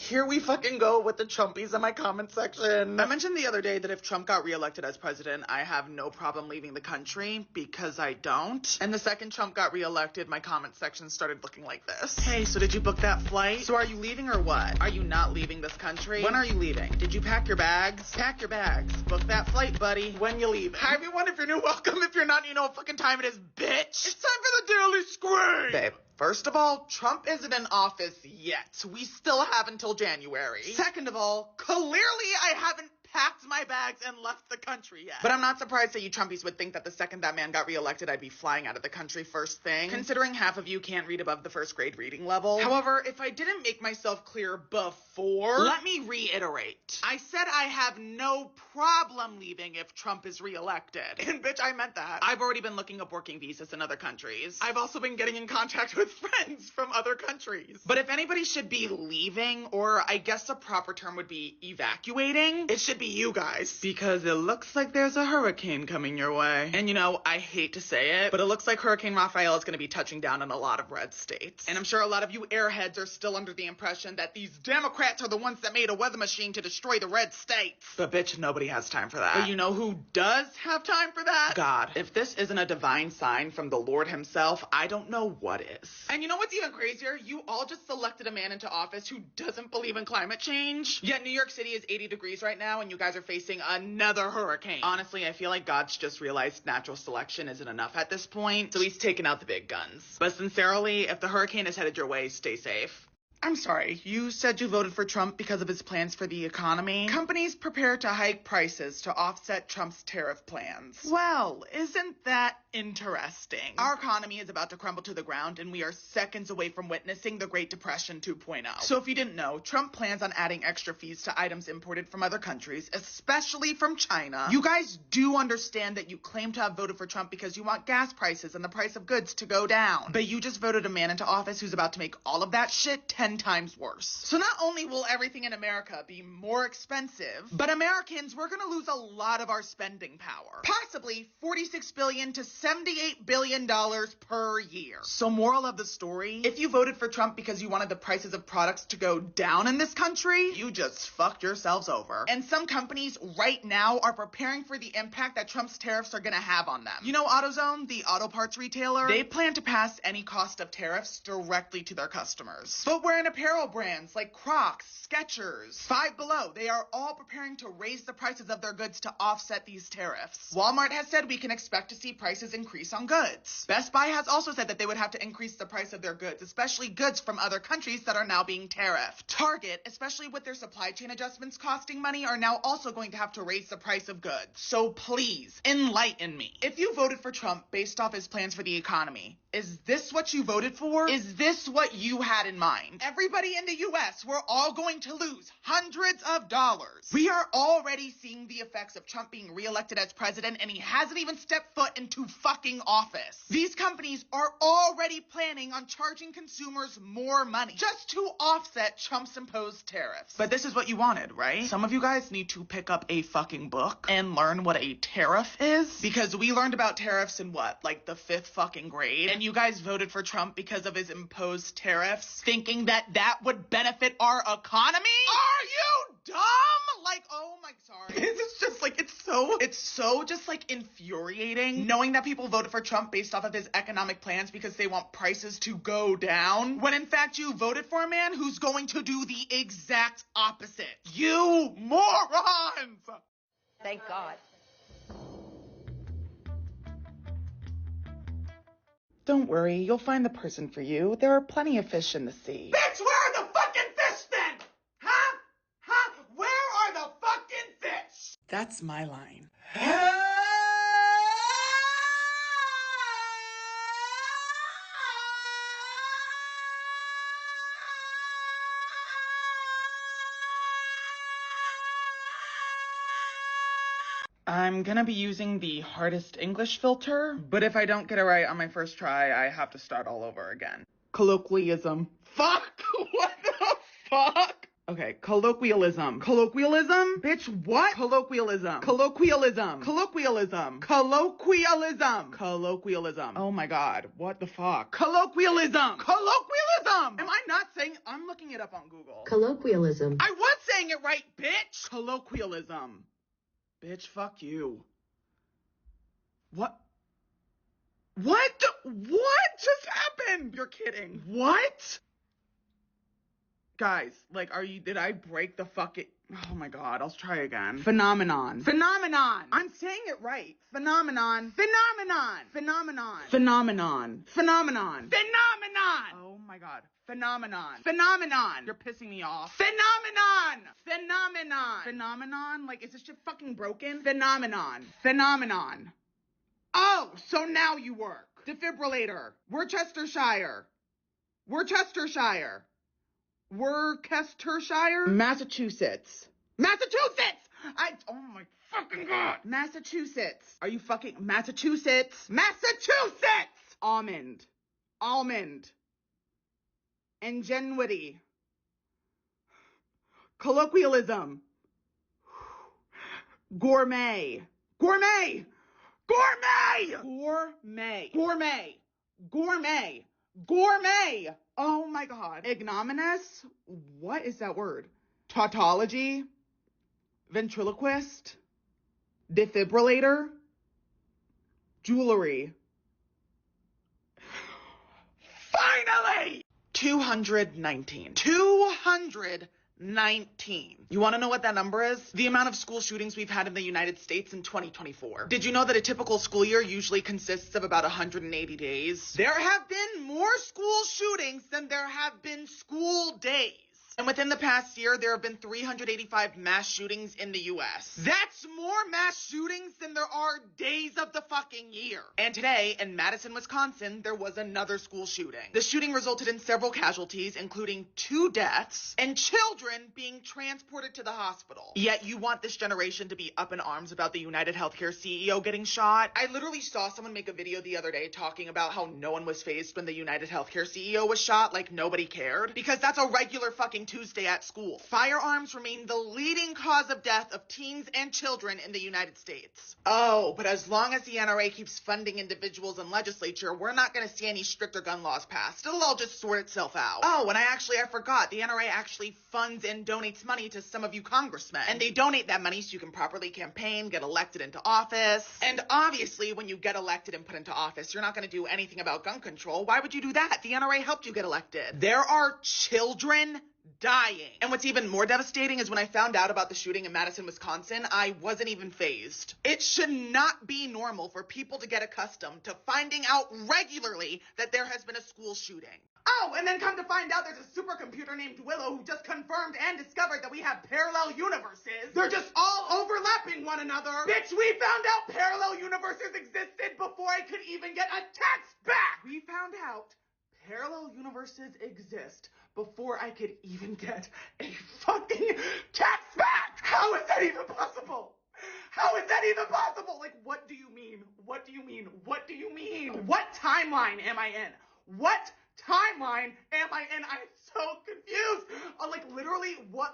here we fucking go with the Trumpies in my comment section. I mentioned the other day that if Trump got reelected as president, I have no problem leaving the country, because I don't. And the second Trump got reelected, my comment section started looking like this. Hey, so did you book that flight? So are you leaving or what? Are you not leaving this country? When are you leaving? Did you pack your bags? Pack your bags. Book that flight, buddy. When you leaving? Hi everyone, if you're new, welcome. If you're not, you know what fucking time it is, bitch. It's time for the Daily Scream. Babe. First of all, Trump isn't in office yet. We still have until January. Second of all, clearly I haven't packed my bags and left the country yet. But I'm not surprised that you Trumpies would think that the second that man got reelected, I'd be flying out of the country first thing, considering half of you can't read above the first grade reading level. However, if I didn't make myself clear before, let me reiterate. I said I have no problem leaving if Trump is reelected. And bitch, I meant that. I've already been looking up working visas in other countries. I've also been getting in contact with friends from other countries. But if anybody should be leaving, or I guess a proper term would be evacuating, it should be you guys, because it looks like there's a hurricane coming your way. And you know, I hate to say it, but it looks like Hurricane Raphael is going to be touching down in a lot of red states. And I'm sure a lot of you airheads are still under the impression that these Democrats are the ones that made a weather machine to destroy the red states. But bitch, nobody has time for that. But you know who does have time for that? God. If this isn't a divine sign from the Lord himself, I don't know what is. And you know what's even crazier? You all just elected a man into office who doesn't believe in climate change. Yet New York City is 80 degrees right now, and you guys are facing another hurricane. Honestly, I feel like God's just realized natural selection isn't enough at this point, so he's taken out the big guns. But sincerely, if the hurricane is headed your way, stay safe. I'm sorry, you said you voted for Trump because of his plans for the economy? Companies prepare to hike prices to offset Trump's tariff plans. Well, isn't that interesting? Our economy is about to crumble to the ground, and we are seconds away from witnessing the Great Depression 2.0. So if you didn't know, Trump plans on adding extra fees to items imported from other countries, especially from China. You guys do understand that you claim to have voted for Trump because you want gas prices and the price of goods to go down. But you just voted a man into office who's about to make all of that shit 10 times worse. So not only will everything in America be more expensive, but Americans, we're gonna lose a lot of our spending power. Possibly $46 billion to $78 billion per year. So moral of the story, if you voted for Trump because you wanted the prices of products to go down in this country, you just fucked yourselves over. And some companies right now are preparing for the impact that Trump's tariffs are gonna have on them. You know AutoZone, the auto parts retailer? They plan to pass any cost of tariffs directly to their customers. Footwear and apparel brands like Crocs, Skechers, Five Below, they are all preparing to raise the prices of their goods to offset these tariffs. Walmart has said we can expect to see prices increase on goods. Best Buy has also said that they would have to increase the price of their goods, especially goods from other countries that are now being tariffed. Target, especially with their supply chain adjustments costing money, are now also going to have to raise the price of goods. So please, enlighten me. If you voted for Trump based off his plans for the economy, is this what you voted for? Is this what you had in mind? Everybody in the US, we're all going to lose hundreds of dollars. We are already seeing the effects of Trump being reelected as president, and he hasn't even stepped foot into fucking office. These companies are already planning on charging consumers more money just to offset Trump's imposed tariffs. But this is what you wanted, right? Some of you guys need to pick up a fucking book and learn what a tariff is, because we learned about tariffs in what, like the 5th fucking grade? And you guys voted for Trump because of his imposed tariffs, thinking that that would benefit our economy? Are you dumb? Like, oh my, sorry. It's just like, it's so just like infuriating knowing that people voted for Trump based off of his economic plans because they want prices to go down, when in fact you voted for a man who's going to do the exact opposite. You morons! Thank God. Don't worry, you'll find the person for you. There are plenty of fish in the sea. Bitch, where are the fucking fish then? Huh? Huh? Where are the fucking fish? That's my line. I'm gonna be using the hardest English filter, but if I don't get it right on my first try, I have to start all over again. Colloquialism. Fuck! What the fuck? Okay, colloquialism. Colloquialism? Bitch, what? Colloquialism. Colloquialism. Colloquialism. Colloquialism. Colloquialism. Oh my god, what the fuck? Colloquialism. Colloquialism! Am I not saying? I'm looking it up on Google. Colloquialism. I was saying it right, bitch! Colloquialism. Bitch, fuck you. What? What? What just happened? You're kidding. What? Guys, like, did I break the fucking, oh my god, I'll try again. Phenomenon. Phenomenon. I'm saying it right. Phenomenon. Phenomenon. Phenomenon. Phenomenon. Phenomenon. Phenomenon. Oh my god. Phenomenon. Phenomenon. You're pissing me off. Phenomenon. Phenomenon. Phenomenon? Like, is this shit fucking broken? Phenomenon. Phenomenon. Oh, so now you work. Defibrillator. Worcestershire. Worcestershire. Worcestershire? Massachusetts. Massachusetts! Oh my fucking god. Massachusetts. Are you fucking, Massachusetts? Massachusetts! Almond. Almond. Ingenuity. Colloquialism. Gourmet. Gourmet! Gourmet! Gourmet. Gourmet. Gourmet. Gourmet! Oh my god. Ignominious? What is that word? Tautology? Ventriloquist? Defibrillator? Jewelry? Finally! 219. 219. You want to know what that number is? The amount of school shootings we've had in the United States in 2024. Did you know that a typical school year usually consists of about 180 days? There have been more school shootings than there have been school days. And within the past year, there have been 385 mass shootings in the U.S. That's more mass shootings than there are days of the fucking year. And today, in Madison, Wisconsin, there was another school shooting. The shooting resulted in several casualties, including 2 deaths, and children being transported to the hospital. Yet you want this generation to be up in arms about the United Healthcare CEO getting shot? I literally saw someone make a video the other day talking about how no one was fazed when the United Healthcare CEO was shot, like nobody cared. Because that's a regular fucking Tuesday at school. Firearms remain the leading cause of death of teens and children in the United States. Oh, but as long as the NRA keeps funding individuals in legislature, we're not going to see any stricter gun laws passed. It'll all just sort itself out. Oh, and I forgot. The NRA actually funds and donates money to some of you congressmen. And they donate that money so you can properly campaign, get elected into office. And obviously, when you get elected and put into office, you're not going to do anything about gun control. Why would you do that? The NRA helped you get elected. There are children dying. And what's even more devastating is when I found out about the shooting in Madison, Wisconsin, I wasn't even fazed. It should not be normal for people to get accustomed to finding out regularly that there has been a school shooting. Oh, and then come to find out there's a supercomputer named Willow who just confirmed and discovered that we have parallel universes. They're just all overlapping one another. Bitch, we found out parallel universes existed before I could even get a text back. We found out parallel universes exist before I could even get a fucking text back. How is that even possible? How is that even possible? Like, what do you mean? What do you mean? What do you mean? What timeline am I in? What timeline am I in? I'm so confused. Literally, what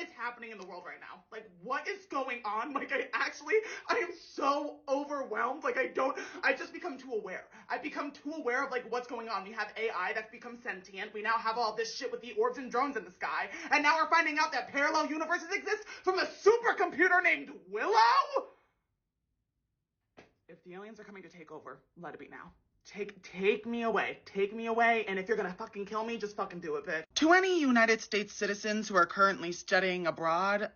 is happening in the world right now? Like, what is going on? I am so overwhelmed. I just become too aware. I become too aware of, what's going on. We have AI that's become sentient. We now have all this shit with the orbs and drones in the sky. And now we're finding out that parallel universes exist from a supercomputer named Willow? If the aliens are coming to take over, let it be now. Take me away. Take me away, and if you're gonna fucking kill me, just fucking do it, bitch. To any United States citizens who are currently studying abroad,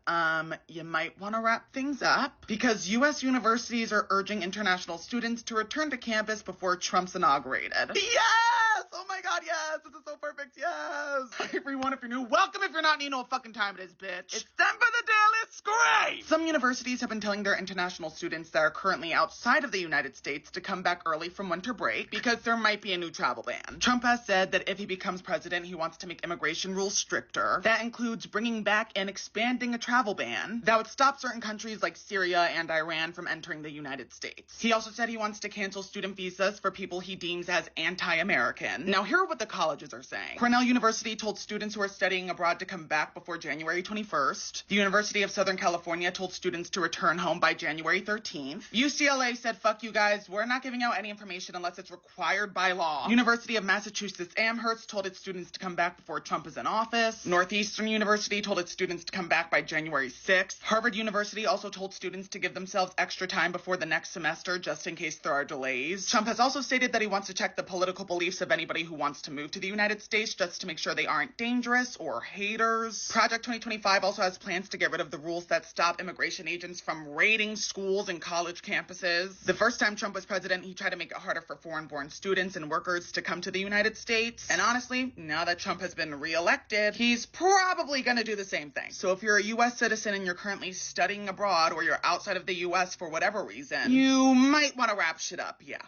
you might want to wrap things up, because U.S. universities are urging international students to return to campus before Trump's inaugurated. Yes! Oh my god, yes! This is so perfect, yes! Everyone, if you're new, welcome. If you're not, you know what fucking time it is, bitch. It's time for the daily scream! Some universities have been telling their international students that are currently outside of the United States to come back early from winter break because there might be a new travel ban. Trump has said that if he becomes president, he wants to make immigration rules stricter. That includes bringing back and expanding a travel ban that would stop certain countries like Syria and Iran from entering the United States. He also said he wants to cancel student visas for people he deems as anti-American. Now, here are what the colleges are saying. Cornell University told students who are studying abroad to come back before January 21st. The University of Southern California told students to return home by January 13th. UCLA said, fuck you guys, we're not giving out any information unless it's required by law. University of Massachusetts Amherst told its students to come back before Trump is in office. Northeastern University told its students to come back by January 6th. Harvard University also told students to give themselves extra time before the next semester just in case there are delays. Trump has also stated that he wants to check the political beliefs of anybody who wants to move to the United States just to make sure they aren't dangerous or haters. Project 2025 also has plans to get rid of the rules that stop immigration agents from raiding schools and college campuses. The first time Trump was president, he tried to make it harder for foreign-born students and workers to come to the United States. And honestly, now that Trump has been reelected, he's probably going to do the same thing. So if you're a U.S. citizen and you're currently studying abroad or you're outside of the U.S. for whatever reason, you might want to wrap shit up, yeah.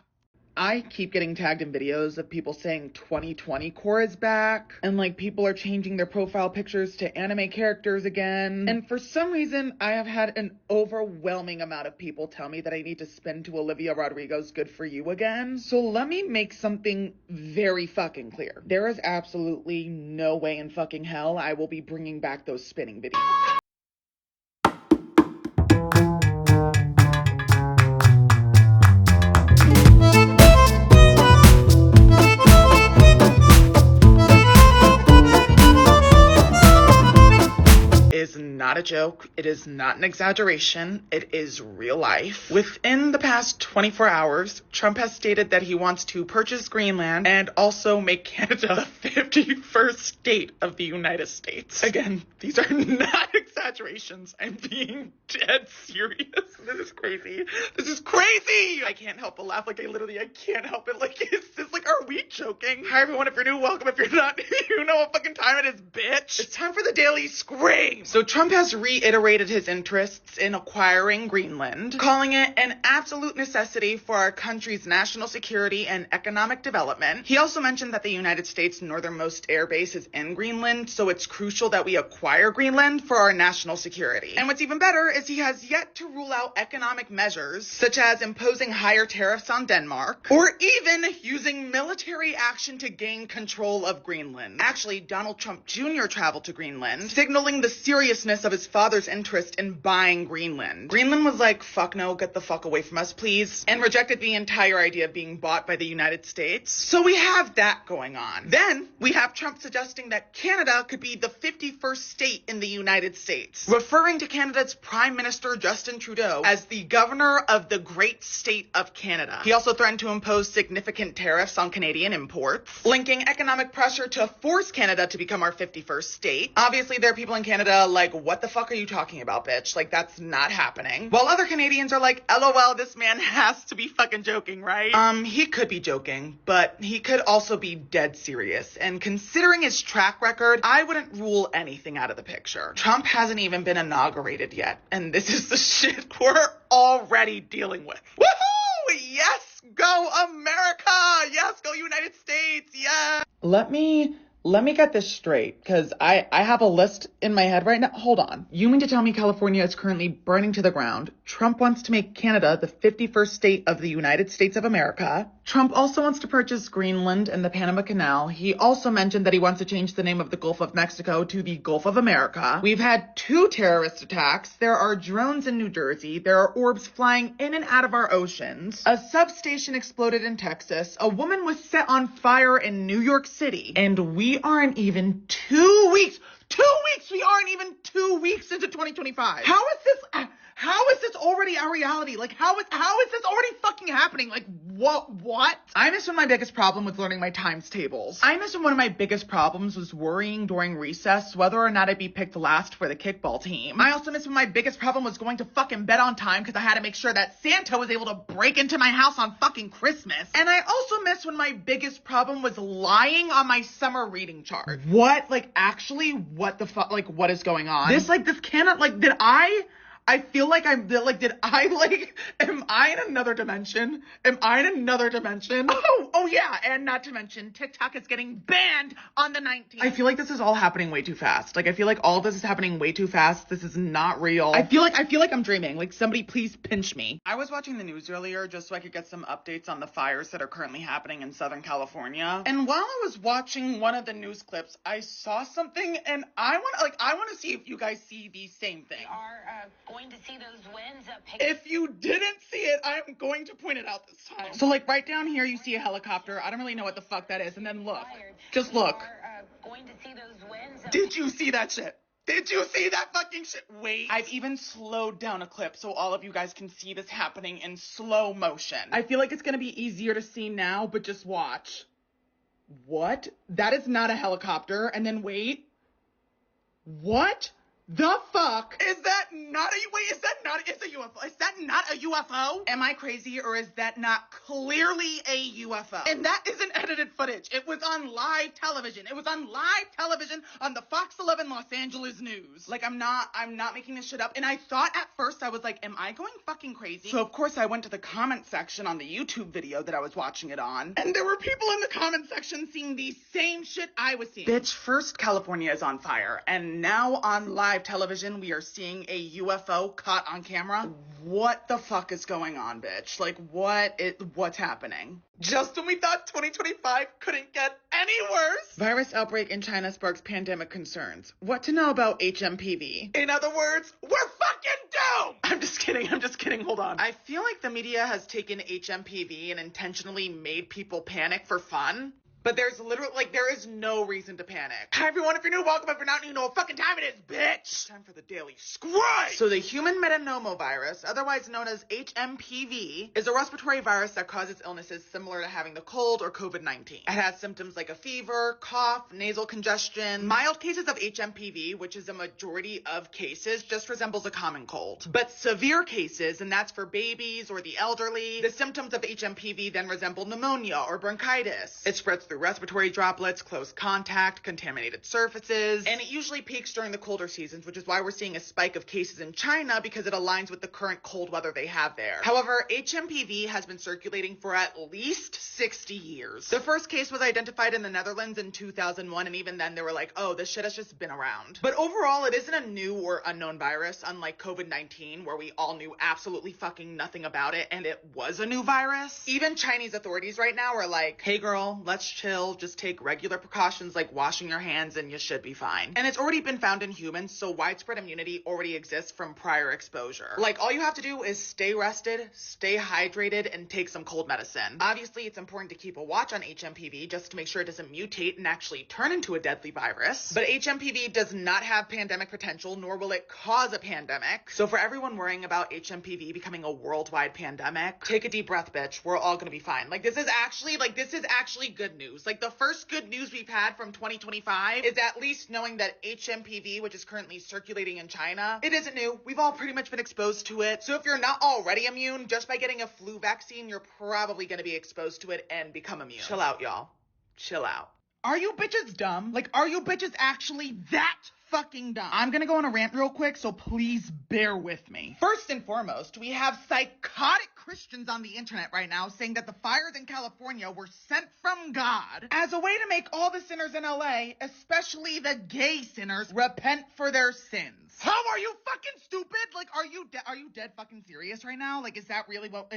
I keep getting tagged in videos of people saying 2020 core is back, and like people are changing their profile pictures to anime characters again. And for some reason, I have had an overwhelming amount of people tell me that I need to spin to Olivia Rodrigo's Good For You again. So let me make something very fucking clear. There is absolutely no way in fucking hell I will be bringing back those spinning videos. Is not a joke. It is not an exaggeration. It is real life. Within the past 24 hours, Trump has stated that he wants to purchase Greenland and also make Canada the 51st state of the United States. Again, these are not exaggerations. I'm being dead serious. This is crazy. This is crazy! I can't help but laugh. Like, I can't help it. Like, is this like, are we joking? Hi everyone, if you're new, welcome. If you're not, you know what fucking time it is, bitch. It's time for the Daily Scream. So Trump has reiterated his interests in acquiring Greenland, calling it an absolute necessity for our country's national security and economic development. He also mentioned that the United States' northernmost air base is in Greenland, so it's crucial that we acquire Greenland for our national security. And what's even better is he has yet to rule out economic measures, such as imposing higher tariffs on Denmark, or even using military action to gain control of Greenland. Actually, Donald Trump Jr. traveled to Greenland, signaling the seriousness of his father's interest in buying Greenland. Greenland was like, fuck no, get the fuck away from us, please, and rejected the entire idea of being bought by the United States. So we have that going on. Then we have Trump suggesting that Canada could be the 51st state in the United States, referring to Canada's Prime Minister Justin Trudeau as the governor of the great state of Canada. He also threatened to impose significant tariffs on Canadian imports, linking economic pressure to force Canada to become our 51st state. Obviously, there are people in Canada like, what the fuck are you talking about, bitch? Like, that's not happening. While other Canadians are like, LOL, this man has to be fucking joking, right? He could be joking, but he could also be dead serious. And considering his track record, I wouldn't rule anything out of the picture. Trump hasn't even been inaugurated yet, and this is the shit we're already dealing with. Woohoo! Yes, go America! Yes, go United States! Yes! Let me get this straight, because I have a list in my head right now. Hold on. You mean to tell me California is currently burning to the ground? Trump wants to make Canada the 51st state of the United States of America. Trump also wants to purchase Greenland and the Panama Canal. He also mentioned that he wants to change the name of the Gulf of Mexico to the Gulf of America. We've had 2 terrorist attacks. There are drones in New Jersey. There are orbs flying in and out of our oceans. A substation exploded in Texas. A woman was set on fire in New York City. And we aren't even 2 weeks. 2 weeks! We aren't even 2 weeks into 2025. How is this already our reality? Like, how is this already fucking happening? Like, What? I miss when my biggest problem was learning my times tables. I miss when one of my biggest problems was worrying during recess whether or not I'd be picked last for the kickball team. I also miss when my biggest problem was going to fucking bed on time because I had to make sure that Santa was able to break into my house on fucking Christmas. And I also miss when my biggest problem was lying on my summer reading chart. What? Like, actually, what the fuck? Like, what is going on? This cannot, like, I feel like am I in another dimension? Am I in another dimension? Oh yeah, and not to mention, TikTok is getting banned on the 19th. I feel like this is all happening way too fast. Like, I feel like all this is happening way too fast. This is not real. I feel like I'm dreaming. Like, somebody please pinch me. I was watching the news earlier just so I could get some updates on the fires that are currently happening in Southern California. And while I was watching one of the news clips, I saw something, and I want to see if you guys see the same thing. We are going to see those winds if you didn't see it, I'm going to point it out this time. So, like, right down here, you see a helicopter. I don't really know what the fuck that is. And then look. Just look. Going to see those winds. Did you see that shit? Did you see that fucking shit? Wait. I've even slowed down a clip so all of you guys can see this happening in slow motion. I feel like it's going to be easier to see now, but just watch. What? That is not a helicopter. And then wait. What? The fuck? Is that not a UFO? Is that not a UFO? Am I crazy, or is that not clearly a UFO? And that isn't edited footage. It was on live television. It was on live television on the Fox 11 Los Angeles News. Like, I'm not making this shit up. And I thought at first, I was like, am I going fucking crazy? So of course I went to the comment section on the YouTube video that I was watching it on. And there were people in the comment section seeing the same shit I was seeing. Bitch, first California is on fire. And now on live television, we are seeing a UFO caught on camera. What the fuck is going on, bitch? Like, what's happening? Just when we thought 2025 couldn't get any worse. Virus outbreak in China sparks pandemic concerns. What to know about HMPV? In other words, we're fucking doomed! I'm just kidding, hold on. I feel like the media has taken HMPV and intentionally made people panic for fun. But there is no reason to panic. Hi everyone, if you're new, welcome. If you're not new, you know what fucking time it is, bitch! Time for the daily scribe! So the human metapneumovirus, otherwise known as HMPV, is a respiratory virus that causes illnesses similar to having the cold or COVID-19. It has symptoms like a fever, cough, nasal congestion. Mild cases of HMPV, which is a majority of cases, just resembles a common cold. But severe cases, and that's for babies or the elderly, the symptoms of HMPV then resemble pneumonia or bronchitis. It spreads through respiratory droplets, close contact, contaminated surfaces, and it usually peaks during the colder seasons, which is why we're seeing a spike of cases in China because it aligns with the current cold weather they have there. However, HMPV has been circulating for at least 60 years. The first case was identified in the Netherlands in 2001, and even then they were like, oh, this shit has just been around. But overall, it isn't a new or unknown virus, unlike COVID-19, where we all knew absolutely fucking nothing about it, and it was a new virus. Even Chinese authorities right now are like, hey girl, let's chill, just take regular precautions like washing your hands and you should be fine. And it's already been found in humans, so widespread immunity already exists from prior exposure. Like, all you have to do is stay rested, stay hydrated, and take some cold medicine. Obviously, it's important to keep a watch on HMPV just to make sure it doesn't mutate and actually turn into a deadly virus. But HMPV does not have pandemic potential, nor will it cause a pandemic. So for everyone worrying about HMPV becoming a worldwide pandemic, take a deep breath, bitch. We're all gonna be fine. This is actually good news. Like, the first good news we've had from 2025 is at least knowing that HMPV, which is currently circulating in China, it isn't new. We've all pretty much been exposed to it. So if you're not already immune, just by getting a flu vaccine, you're probably going to be exposed to it and become immune. Chill out, y'all. Chill out. Are you bitches dumb? Like, are you bitches actually that fucking dumb? I'm gonna go on a rant real quick, so please bear with me. First and foremost, we have psychotic Christians on the internet right now saying that the fires in California were sent from God as a way to make all the sinners in LA, especially the gay sinners, repent for their sins. How are you fucking stupid? Like, are you dead fucking serious right now? Like, is that really what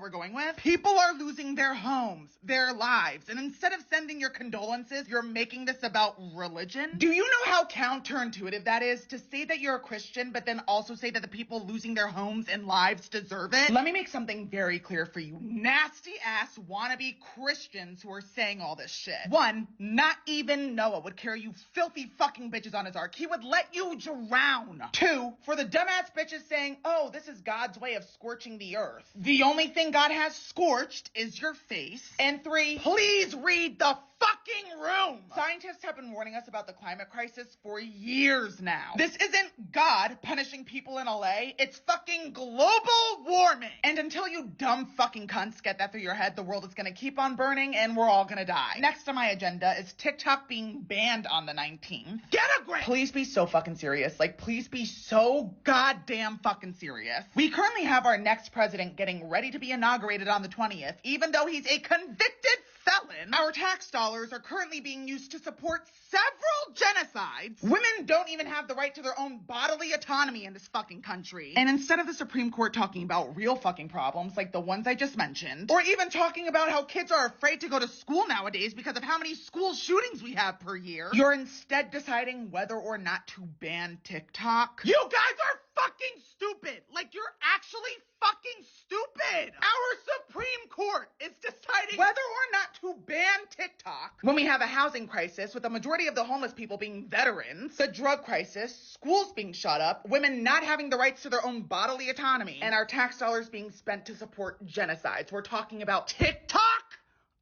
we're going with? People are losing their homes, their lives, and instead of sending your condolences, you're making this about religion? Do you know how counter counterintuitive that is to say that you're a Christian, but then also say that the people losing their homes and lives deserve it? Let me make something very clear for you nasty ass wannabe Christians who are saying all this shit. One, not even Noah would carry you filthy fucking bitches on his ark. He would let you drown. Two, for the dumbass bitches saying, oh, this is God's way of scorching the earth. The only thing God has scorched is your face. And three, please read the fucking room. Scientists have been warning us about the climate crisis for years now. This isn't God punishing people in LA. It's fucking global warming. And until you dumb fucking cunts get that through your head, the world is gonna keep on burning and we're all gonna die. Next on my agenda is TikTok being banned on the 19th. Get a grip! Please be so fucking serious. Like, please be so goddamn fucking serious. We currently have our next president getting ready to be inaugurated on the 20th, even though he's a convicted felon. Our tax dollars are currently being used to support several genocides. Women don't even have the right to their own bodily autonomy in this fucking country. And instead of the Supreme Court talking about real fucking problems like the ones I just mentioned, or even talking about how kids are afraid to go to school nowadays because of how many school shootings we have per year, you're instead deciding whether or not to ban TikTok. You guys are fucking stupid. Like, you're actually fucking stupid. Our Supreme Court is deciding whether or not to ban TikTok when we have a housing crisis with the majority of the homeless people being veterans, the drug crisis, schools being shut up, women not having the rights to their own bodily autonomy, and our tax dollars being spent to support genocides. We're talking about TikTok?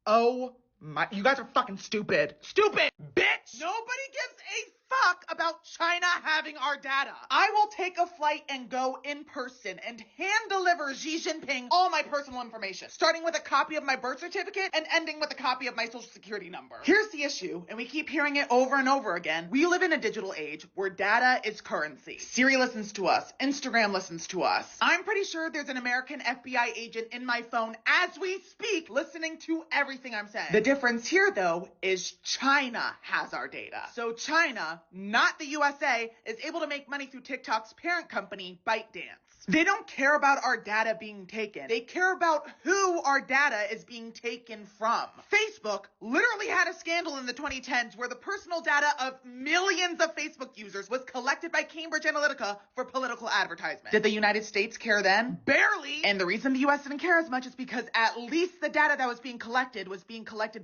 Oh my, you guys are fucking stupid. Stupid, bitch! Nobody gives a fuck about China having our data. I will take a flight and go in person and hand deliver Xi Jinping all my personal information, starting with a copy of my birth certificate and ending with a copy of my social security number. Here's the issue, and we keep hearing it over and over again. We live in a digital age where data is currency. Siri listens to us. Instagram listens to us. I'm pretty sure there's an American FBI agent in my phone as we speak listening to everything I'm saying. The difference here, though, is China has our data. So China, not the USA, is able to make money through TikTok's parent company, ByteDance. They don't care about our data being taken. They care about who our data is being taken from. Facebook literally had a scandal in the 2010s where the personal data of millions of Facebook users was collected by Cambridge Analytica for political advertisement. Did the United States care then? Barely. And the reason the US didn't care as much is because at least the data that was being collected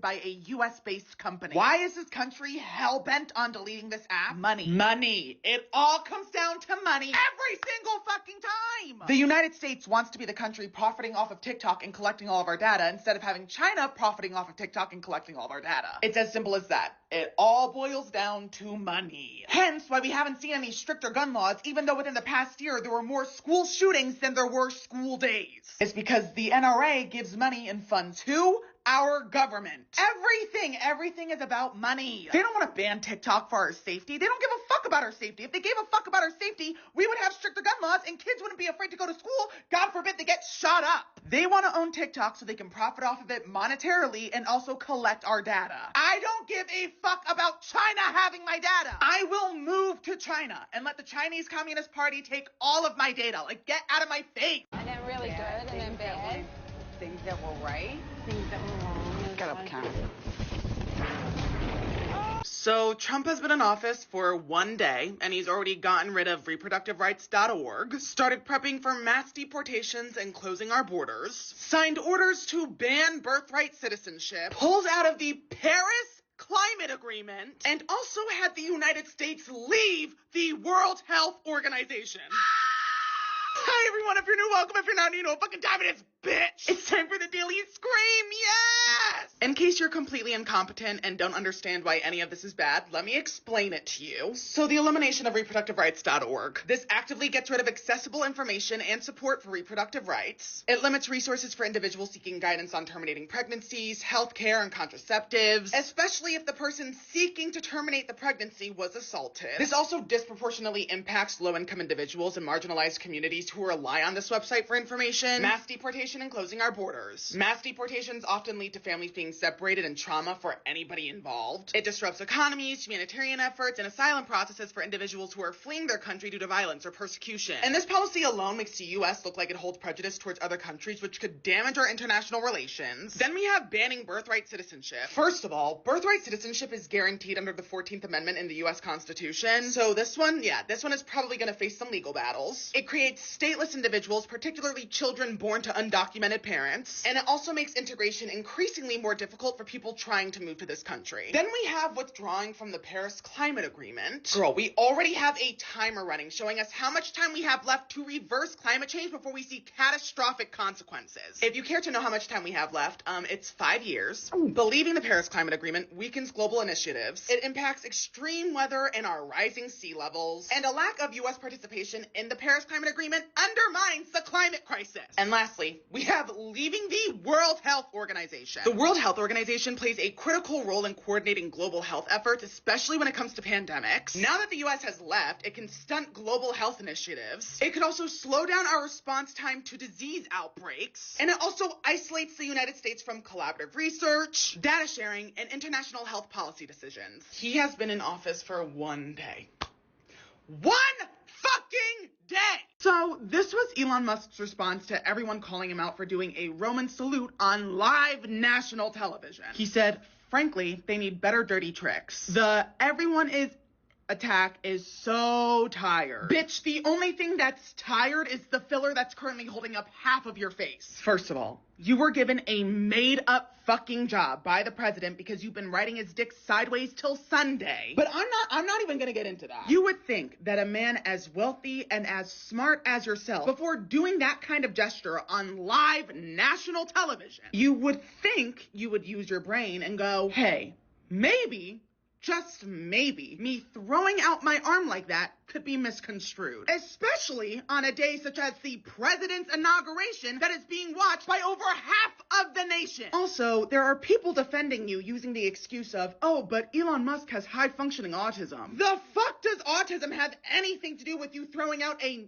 by a US-based company. Why is this country hell-bent on deleting this app? Money. Money. It all comes down to money every single fucking time. The United States wants to be the country profiting off of TikTok and collecting all of our data instead of having China profiting off of TikTok and collecting all of our data. It's as simple as that. It all boils down to money. Hence why we haven't seen any stricter gun laws, even though within the past year there were more school shootings than there were school days. It's because the NRA gives money and funds who? Our government. Everything is about money. They don't want to ban TikTok for our safety. They don't give a fuck about our safety. If they gave a fuck about our safety, we would have stricter gun laws and kids wouldn't be afraid to go to school. God forbid they get shot up. They want to own TikTok so they can profit off of it monetarily and also collect our data. I don't give a fuck about China having my data. I will move to China and let the Chinese Communist Party take all of my data. Like, get out of my face. And then really good, and then bad. Things that were right. Things that were wrong. Get up, Canal. So Trump has been in office for 1 day, and he's already gotten rid of reproductiverights.org, started prepping for mass deportations and closing our borders, signed orders to ban birthright citizenship, pulls out of the Paris Climate Agreement, and also had the United States leave the World Health Organization. Hi everyone, if you're new, welcome. If you're not new, you know what fucking time it is, bitch. It's time for the Daily Scream, yes! In case you're completely incompetent and don't understand why any of this is bad, let me explain it to you. So the elimination of reproductiverights.org. This actively gets rid of accessible information and support for reproductive rights. It limits resources for individuals seeking guidance on terminating pregnancies, healthcare, and contraceptives, especially if the person seeking to terminate the pregnancy was assaulted. This also disproportionately impacts low-income individuals and marginalized communities countries who rely on this website for information, mass deportation and closing our borders. Mass deportations often lead to families being separated and trauma for anybody involved. It disrupts economies, humanitarian efforts, and asylum processes for individuals who are fleeing their country due to violence or persecution. And this policy alone makes the U.S. look like it holds prejudice towards other countries, which could damage our international relations. Then we have banning birthright citizenship. First of all, birthright citizenship is guaranteed under the 14th Amendment in the U.S. Constitution. So this one is probably going to face some legal battles. It creates stateless individuals, particularly children born to undocumented parents. And it also makes integration increasingly more difficult for people trying to move to this country. Then we have withdrawing from the Paris Climate Agreement. Girl, we already have a timer running showing us how much time we have left to reverse climate change before we see catastrophic consequences. If you care to know how much time we have left, it's 5 years. But leaving the Paris Climate Agreement weakens global initiatives. It impacts extreme weather and our rising sea levels. And a lack of U.S. participation in the Paris Climate Agreement undermines the climate crisis. And lastly, we have leaving the World Health Organization. The World Health Organization plays a critical role in coordinating global health efforts, especially when it comes to pandemics. Now that the U.S. has left, it can stunt global health initiatives. It could also slow down our response time to disease outbreaks. And it also isolates the United States from collaborative research, data sharing, and international health policy decisions. He has been in office for 1 day. 1 fucking day! So this was Elon Musk's response to everyone calling him out for doing a Roman salute on live national television. He said, frankly, they need better dirty tricks. The everyone is attack is so tired. Bitch, the only thing that's tired is the filler that's currently holding up half of your face. First of all, you were given a made-up fucking job by the president because you've been riding his dick sideways till Sunday. But I'm not even gonna get into that. You would think that a man as wealthy and as smart as yourself, before doing that kind of gesture on live national television, you would think you would use your brain and go, hey, maybe, just maybe, me throwing out my arm like that could be misconstrued, especially on a day such as the president's inauguration that is being watched by over half of the nation. Also, there are people defending you using the excuse of, oh, but Elon Musk has high-functioning autism. The fuck does autism have anything to do with you throwing out a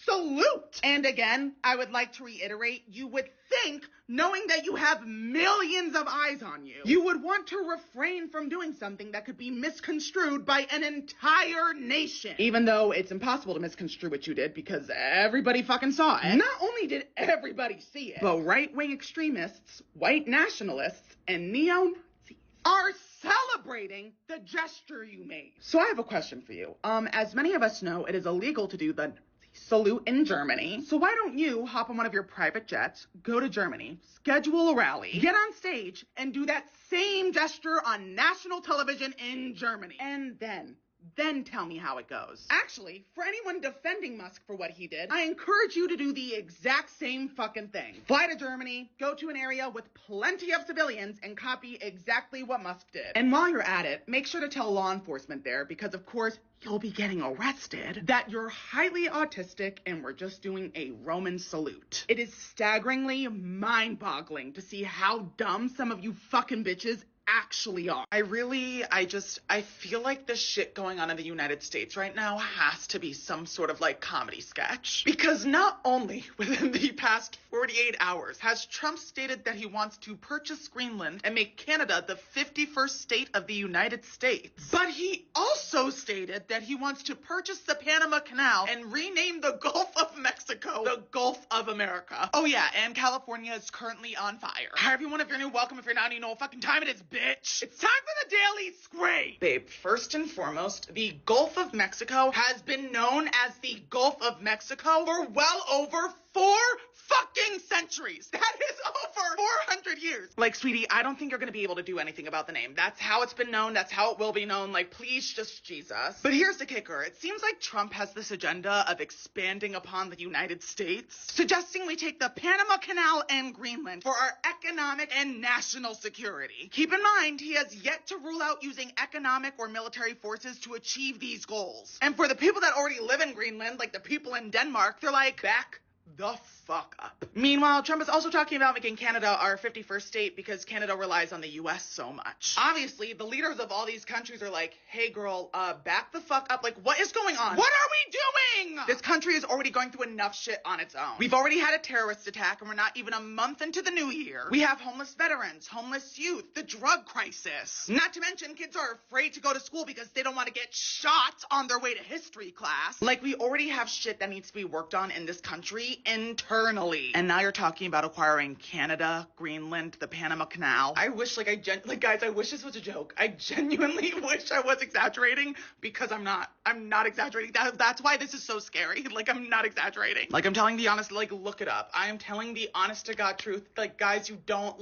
salute? And again, I would like to reiterate, you would think, knowing that you have millions of eyes on you, you would want to refrain from doing something that could be misconstrued by an entire nation. Even though it's impossible to misconstrue what you did because everybody fucking saw it. Not only did everybody see it, but right-wing extremists, white nationalists, and neo-Nazis are celebrating the gesture you made. So I have a question for you. As many of us know, it is illegal to do the salute in Germany. So why don't you hop on one of your private jets, go to Germany, schedule a rally, get on stage, and do that same gesture on national television in Germany. And then tell me how it goes. Actually, for anyone defending Musk for what he did, I encourage you to do the exact same fucking thing. Fly to Germany, go to an area with plenty of civilians, and copy exactly what Musk did. And while you're at it, make sure to tell law enforcement there, because of course, you'll be getting arrested, that you're highly autistic and we're just doing a Roman salute. It is staggeringly mind-boggling to see how dumb some of you fucking bitches actually are. I feel like the shit going on in the United States right now has to be some sort of like comedy sketch. Because not only within the past 48 hours has Trump stated that he wants to purchase Greenland and make Canada the 51st state of the United States, but he also stated that he wants to purchase the Panama Canal and rename the Gulf of Mexico the Gulf of America. Oh yeah, and California is currently on fire. Hi everyone, if you're new, welcome. If you're not, you know what fucking time it is, bitch. It's time for the Daily Scrape. Babe, first and foremost, the Gulf of Mexico has been known as the Gulf of Mexico for well over 4 fucking centuries. That is over 400 years. Like, sweetie, I don't think you're gonna be able to do anything about the name. That's how it's been known. That's how it will be known. Like, please, just Jesus. But here's the kicker. It seems like Trump has this agenda of expanding upon the United States, suggesting we take the Panama Canal and Greenland for our economic and national security. Keep in mind, he has yet to rule out using economic or military forces to achieve these goals. And for the people that already live in Greenland, like the people in Denmark, they're like, back the fuck up. Meanwhile, Trump is also talking about making Canada our 51st state because Canada relies on the US so much. Obviously, the leaders of all these countries are like, hey girl, back the fuck up. Like, what is going on? What are we doing? This country is already going through enough shit on its own. We've already had a terrorist attack and we're not even a month into the new year. We have homeless veterans, homeless youth, the drug crisis. Not to mention kids are afraid to go to school because they don't want to get shot on their way to history class. Like, we already have shit that needs to be worked on in this country internally. And now you're talking about acquiring Canada, Greenland, the Panama Canal. I wish, guys, I wish this was a joke. I genuinely wish I was exaggerating, because I'm not. I'm not exaggerating. That's why this is so scary. Like, I'm not exaggerating. Like, I'm telling the honest, look it up. I am telling the honest to God truth. Like, guys, you don't,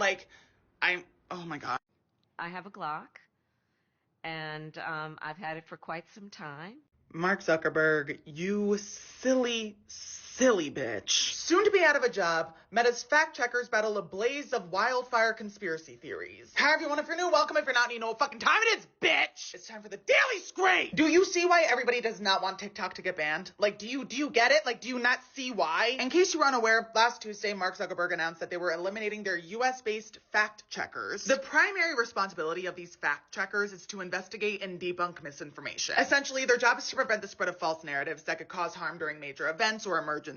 oh my God. I have a Glock, and I've had it for quite some time. Mark Zuckerberg, you silly bitch. Soon to be out of a job, Meta's fact checkers battle a blaze of wildfire conspiracy theories. Hi everyone, if you're new, welcome. If you're not, you know what fucking time it is, bitch! It's time for the Daily Scrape! Do you see why everybody does not want TikTok to get banned? Do you get it? Do you not see why? In case you were unaware, last Tuesday, Mark Zuckerberg announced that they were eliminating their US-based fact checkers. The primary responsibility of these fact checkers is to investigate and debunk misinformation. Essentially, their job is to prevent the spread of false narratives that could cause harm during major events or emergencies.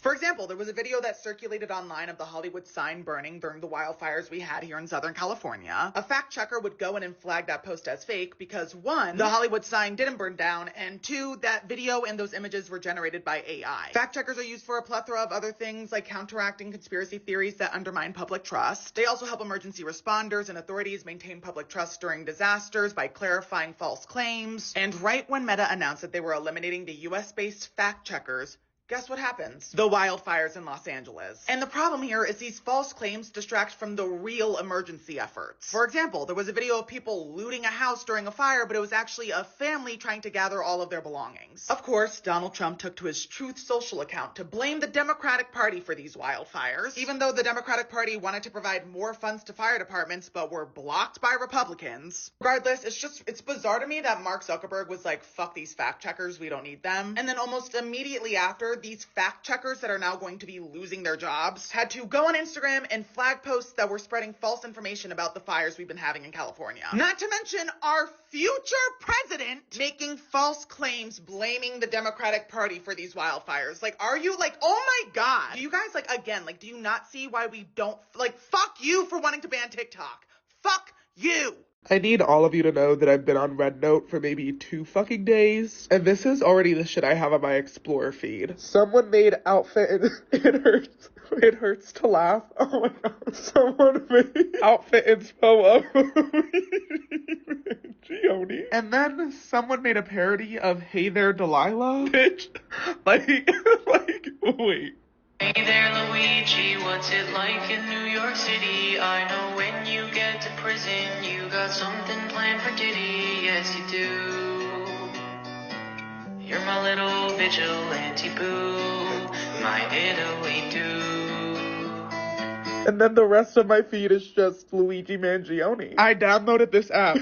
For example, there was a video that circulated online of the Hollywood sign burning during the wildfires we had here in Southern California. A fact checker would go in and flag that post as fake because 1, the Hollywood sign didn't burn down, and 2, that video and those images were generated by AI. Fact checkers are used for a plethora of other things, like counteracting conspiracy theories that undermine public trust. They also help emergency responders and authorities maintain public trust during disasters by clarifying false claims. And right when Meta announced that they were eliminating the US-based fact checkers, guess what happens? The wildfires in Los Angeles. And the problem here is these false claims distract from the real emergency efforts. For example, there was a video of people looting a house during a fire, but it was actually a family trying to gather all of their belongings. Of course, Donald Trump took to his Truth Social account to blame the Democratic Party for these wildfires, even though the Democratic Party wanted to provide more funds to fire departments, but were blocked by Republicans. Regardless, it's bizarre to me that Mark Zuckerberg was like, fuck these fact checkers, we don't need them. And then almost immediately after, these fact checkers that are now going to be losing their jobs had to go on Instagram and flag posts that were spreading false information about the fires we've been having in California. Not to mention our future president making false claims blaming the Democratic Party for these wildfires. Are you oh my God. Do you guys again, do you not see why we don't, fuck you for wanting to ban TikTok. Fuck you. I need all of you to know that I've been on Red Note for maybe 2 fucking days, and this is already the shit I have on my Explorer feed. Someone made outfit it hurts to laugh. Oh my God. Someone made outfit inspo of Gioni. And then someone made a parody of Hey There Delilah. Bitch. Wait. Hey there, Luigi, what's it like in New York City? I know when you get to prison, you got something planned for Diddy. Yes, you do. You're my little vigilante boo, my Italy dude. And then the rest of my feed is just Luigi Mangione. I downloaded this app.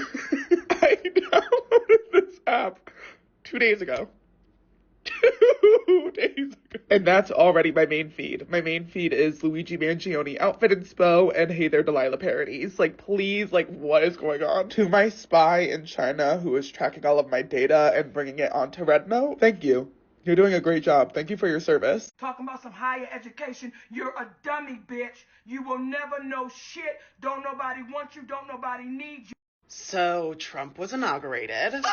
2 days ago. 2 days ago. And that's already my main feed. My main feed is Luigi Mangione outfit inspo and Hey There Delilah parodies. Please, what is going on? To my spy in China who is tracking all of my data and bringing it onto Red Note, thank you. You're doing a great job. Thank you for your service. Talking about some higher education, you're a dummy, bitch. You will never know shit. Don't nobody want you, don't nobody need you. So, Trump was inaugurated.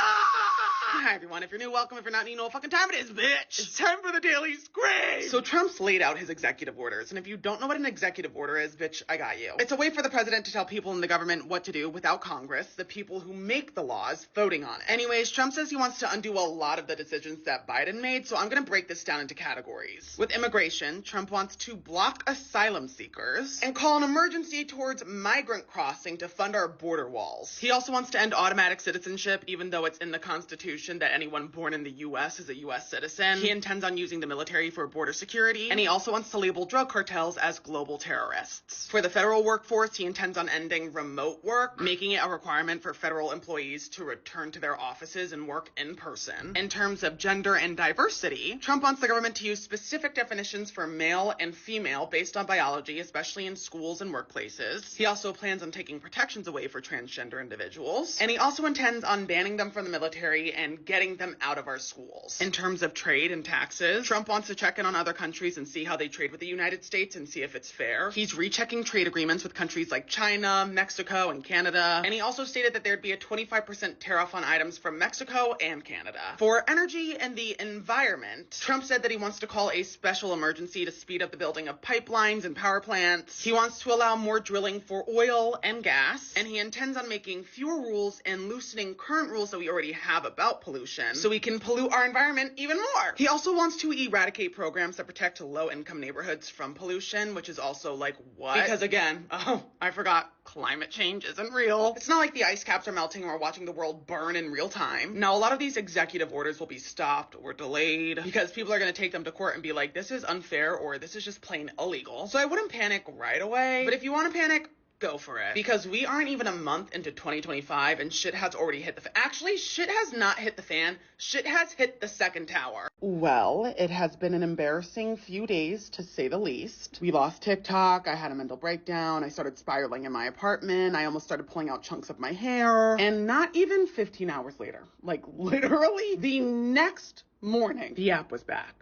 Hi everyone, if you're new, welcome. If you're not, you know what fucking time it is, bitch. It's time for the Daily Scrape. So Trump's laid out his executive orders, and if you don't know what an executive order is, bitch, I got you. It's a way for the president to tell people in the government what to do without Congress, the people who make the laws, voting on it. Anyways, Trump says he wants to undo a lot of the decisions that Biden made, so I'm gonna break this down into categories. With immigration, Trump wants to block asylum seekers and call an emergency towards migrant crossing to fund our border walls. He also wants to end automatic citizenship, even though it's in the Constitution that anyone born in the U.S. is a U.S. citizen. He intends on using the military for border security, and he also wants to label drug cartels as global terrorists. For the federal workforce, he intends on ending remote work, making it a requirement for federal employees to return to their offices and work in person. In terms of gender and diversity, Trump wants the government to use specific definitions for male and female based on biology, especially in schools and workplaces. He also plans on taking protections away for transgender individuals, and he also intends on banning them from the military and and getting them out of our schools. In terms of trade and taxes, Trump wants to check in on other countries and see how they trade with the United States and see if it's fair. He's rechecking trade agreements with countries like China, Mexico, and Canada. And he also stated that there'd be a 25% tariff on items from Mexico and Canada. For energy and the environment, Trump said that he wants to call a special emergency to speed up the building of pipelines and power plants. He wants to allow more drilling for oil and gas, and he intends on making fewer rules and loosening current rules that we already have about pollution so we can pollute our environment even more. He also wants to eradicate programs that protect low-income neighborhoods from pollution, which is also like, what? Because again, oh, I forgot, climate change isn't real. It's not like the ice caps are melting and we're watching the world burn in real time. Now, a lot of these executive orders will be stopped or delayed because people are going to take them to court and be like, this is unfair or this is just plain illegal. So I wouldn't panic right away, but if you want to panic, go for it. Because we aren't even a month into 2025 and shit has already hit the fan. Actually, shit has not hit the fan. Shit has hit the second tower. Well, it has been an embarrassing few days, to say the least. We lost TikTok. I had a mental breakdown. I started spiraling in my apartment. I almost started pulling out chunks of my hair. And not even 15 hours later, like literally the next morning, the app was back.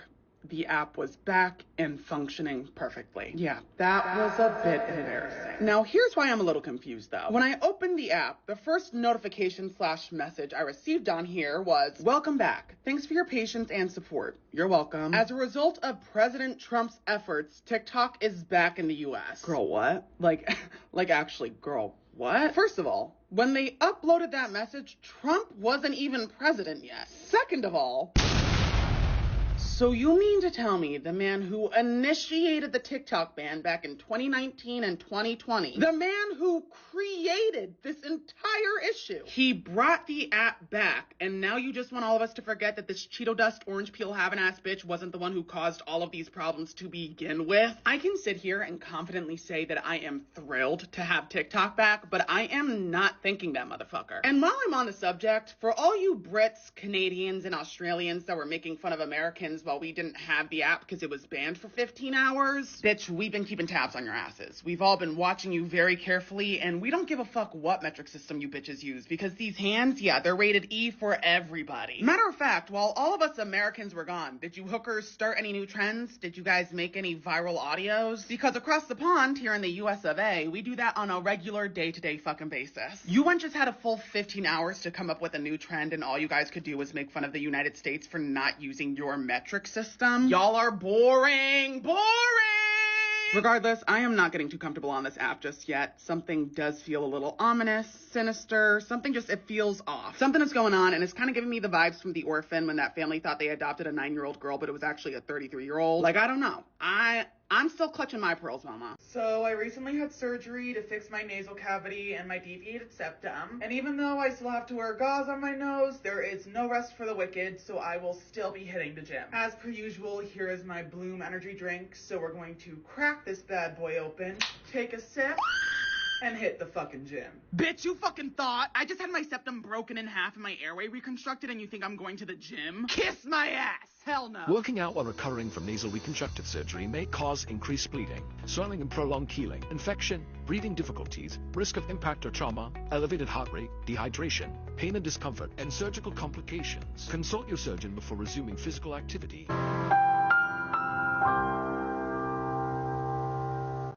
The app was back and functioning perfectly. Yeah, that was a bit embarrassing. Now, here's why I'm a little confused though. When I opened the app, the first notification/message I received on here was, welcome back. Thanks for your patience and support. You're welcome. As a result of President Trump's efforts, TikTok is back in the US. Girl, what? Like actually, girl, what? First of all, when they uploaded that message, Trump wasn't even president yet. Second of all, so you mean to tell me the man who initiated the TikTok ban back in 2019 and 2020, the man who created this entire issue, he brought the app back, and now you just want all of us to forget that this Cheeto dust orange peel having ass bitch wasn't the one who caused all of these problems to begin with? I can sit here and confidently say that I am thrilled to have TikTok back, but I am not thanking that motherfucker. And while I'm on the subject, for all you Brits, Canadians, and Australians that were making fun of Americans while we didn't have the app because it was banned for 15 hours. Bitch, we've been keeping tabs on your asses. We've all been watching you very carefully, and we don't give a fuck what metric system you bitches use because these hands, yeah, they're rated E for everybody. Matter of fact, while all of us Americans were gone, did you hookers start any new trends? Did you guys make any viral audios? Because across the pond here in the US of A, we do that on a regular day-to-day fucking basis. You went just had a full 15 hours to come up with a new trend, and all you guys could do was make fun of the United States for not using your metric system. Y'all are boring. Regardless, I am not getting too comfortable on this app just yet. Something does feel a little ominous, sinister, it feels off. Something is going on, and it's kind of giving me the vibes from The Orphan when that family thought they adopted a 9-year-old girl, but it was actually a 33-year-old. Like, I don't know. I'm still clutching my pearls, mama. So I recently had surgery to fix my nasal cavity and my deviated septum. And even though I still have to wear gauze on my nose, there is no rest for the wicked, so I will still be hitting the gym. As per usual, here is my Bloom energy drink. So we're going to crack this bad boy open, take a sip, and hit the fucking gym. Bitch, you fucking thought I just had my septum broken in half and my airway reconstructed and you think I'm going to the gym? Kiss my ass! Hell no. Working out while recovering from nasal reconstructive surgery may cause increased bleeding, swelling and prolonged healing, infection, breathing difficulties, risk of impact or trauma, elevated heart rate, dehydration, pain and discomfort, and surgical complications. Consult your surgeon before resuming physical activity.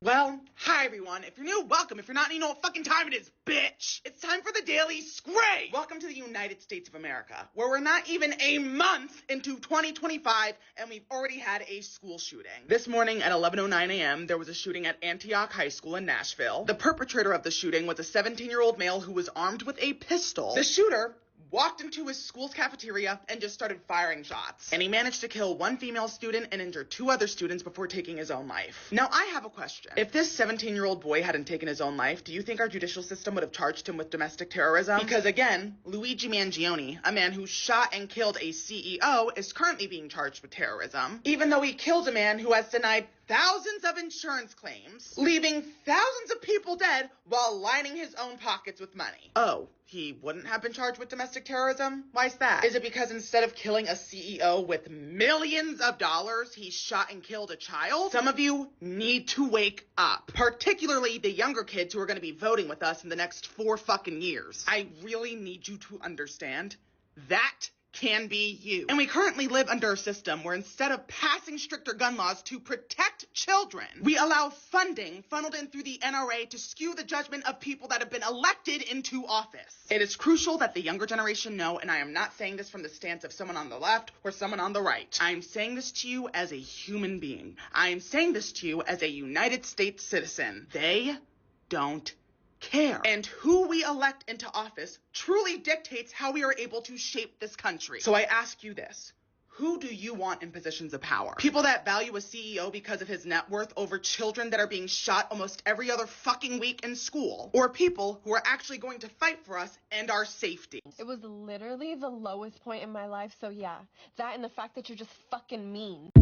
Well, hi everyone. If you're new, welcome. If you're not, you know what fucking time it is, bitch. It's time for the Daily Scrape. Welcome to the United States of America, where we're not even a month into 2025 and we've already had a school shooting. This morning at 11:09 a.m., there was a shooting at Antioch High School in Nashville. The perpetrator of the shooting was a 17-year-old male who was armed with a pistol. The shooter walked into his school's cafeteria and just started firing shots. And he managed to kill one female student and injure 2 other students before taking his own life. Now, I have a question. If this 17-year-old boy hadn't taken his own life, do you think our judicial system would have charged him with domestic terrorism? Because again, Luigi Mangione, a man who shot and killed a CEO, is currently being charged with terrorism, even though he killed a man who has denied thousands of insurance claims, leaving thousands of people dead while lining his own pockets with money. Oh, he wouldn't have been charged with domestic terrorism? Why's that? Is it because instead of killing a CEO with millions of dollars, he shot and killed a child? Some of you need to wake up, particularly the younger kids who are going to be voting with us in the next 4 fucking years. I really need you to understand that can be you. And we currently live under a system where instead of passing stricter gun laws to protect children, we allow funding funneled in through the NRA to skew the judgment of people that have been elected into office. It is crucial that the younger generation know, and I am not saying this from the stance of someone on the left or someone on the right. I am saying this to you as a human being. I am saying this to you as a United States citizen. They don't care. And who we elect into office truly dictates how we are able to shape this country. So I ask you this. Who do you want in positions of power? People that value a CEO because of his net worth over children that are being shot almost every other fucking week in school? Or people who are actually going to fight for us and our safety? It was literally the lowest point in my life, so yeah. That and the fact that you're just fucking mean.